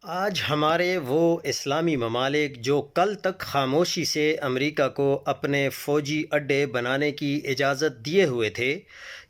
آج ہمارے وہ اسلامی ممالک جو کل تک خاموشی سے امریکہ کو اپنے فوجی اڈے بنانے کی اجازت دیے ہوئے تھے،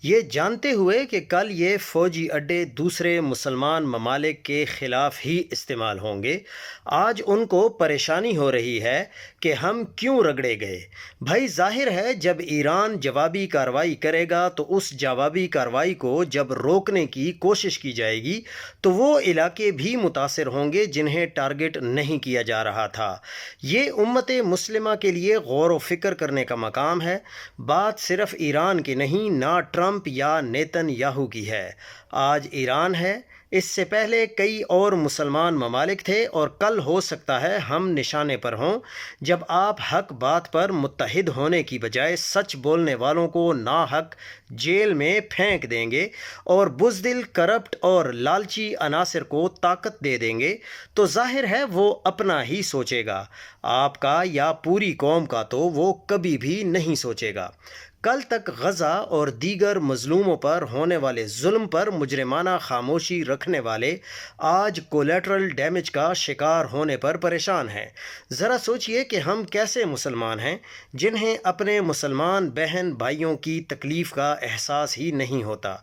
یہ جانتے ہوئے کہ کل یہ فوجی اڈے دوسرے مسلمان ممالک کے خلاف ہی استعمال ہوں گے، آج ان کو پریشانی ہو رہی ہے کہ ہم کیوں رگڑے گئے۔ بھائی ظاہر ہے جب ایران جوابی کارروائی کرے گا تو اس جوابی کارروائی کو جب روکنے کی کوشش کی جائے گی تو وہ علاقے بھی متاثر ہوں گے جنہیں ٹارگٹ نہیں کیا جا رہا تھا۔ یہ امت مسلمہ کے لیے غور و فکر کرنے کا مقام ہے۔ بات صرف ایران کی نہیں، نہ ٹرمپ یا نیتن یاہو کی ہے۔ آج ایران ہے، اس سے پہلے کئی اور مسلمان ممالک تھے، اور کل ہو سکتا ہے ہم نشانے پر ہوں جب آپ حق بات پر متحد ہونے کی بجائے سچ بولنے والوں کو ناحق جیل میں پھینک دیں گے اور بزدل، کرپٹ اور لالچی عناصر کو طاقت دے دیں گے تو ظاہر ہے وہ اپنا ہی سوچے گا، آپ کا یا پوری قوم کا تو وہ کبھی بھی نہیں سوچے گا۔ کل تک غزہ اور دیگر مظلوموں پر ہونے والے ظلم پر مجرمانہ خاموشی رکھنے والے آج کولیٹرل ڈیمیج کا شکار ہونے پر پریشان ہیں۔ ذرا سوچئے کہ ہم کیسے مسلمان ہیں جنہیں اپنے مسلمان بہن بھائیوں کی تکلیف کا احساس ہی نہیں ہوتا۔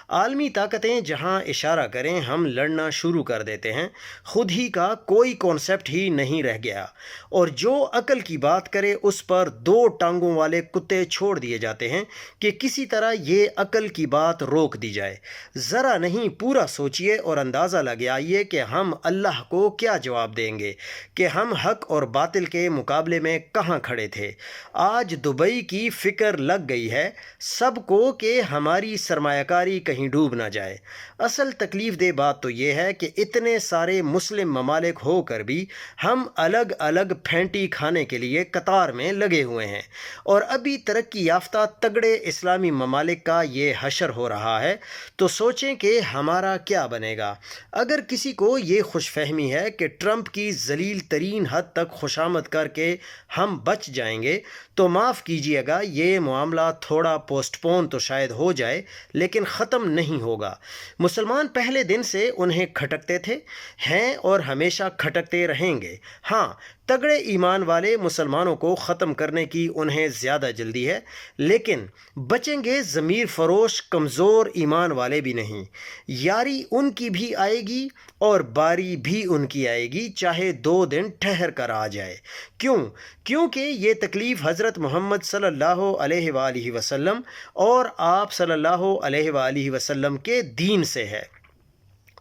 عالمی طاقتیں جہاں اشارہ کریں ہم لڑنا شروع کر دیتے ہیں، خود ہی کا کوئی کانسیپٹ ہی نہیں رہ گیا، اور جو عقل کی بات کرے اس پر دو ٹانگوں والے کتے چھوڑ دیے جاتے ہیں کہ کسی طرح یہ عقل کی بات روک دی جائے۔ ذرا نہیں پورا سوچئے اور اندازہ لگائیے کہ ہم اللہ کو کیا جواب دیں گے کہ ہم حق اور باطل کے مقابلے میں کہاں کھڑے تھے۔ آج دبئی کی فکر لگ گئی ہے سب کو کہ ہماری سرمایہ کاری کہیں ڈوب نہ جائے۔ اصل تکلیف دہ بات تو یہ ہے کہ اتنے سارے مسلم ممالک ہو کر بھی ہم الگ الگ پھینٹی کھانے کے لیے قطار میں لگے ہوئے ہیں، اور ابھی ترقی یافتہ تگڑے اسلامی ممالک کا یہ حشر ہو رہا ہے تو سوچیں کہ ہمارا کیا بنے گا۔ اگر کسی کو یہ خوش فہمی ہے کہ ٹرمپ کی ذلیل ترین حد تک خوشامد کر کے ہم بچ جائیں گے تو معاف کیجیے گا، یہ معاملہ تھوڑا پوسٹ پون تو شاید ہو جائے لیکن ختم نہیں ہوگا۔ مسلمان پہلے دن سے انہیں کھٹکتے تھے، ہیں اور ہمیشہ کھٹکتے رہیں گے۔ ہاں، تگڑے ایمان والے مسلمانوں کو ختم کرنے کی انہیں زیادہ جلدی ہے، لیکن بچیں گے ضمیر فروش کمزور ایمان والے بھی نہیں۔ یاری ان کی بھی آئے گی اور باری بھی ان کی آئے گی، چاہے 2 دن ٹھہر کر آ جائے۔ کیونکہ یہ تکلیف حضرت محمد صلی اللہ علیہ وآلہ وسلم اور آپ صلی اللہ علیہ وآلہ وسلم کے دین سے ہے۔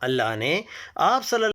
اللہ نے آپ صلی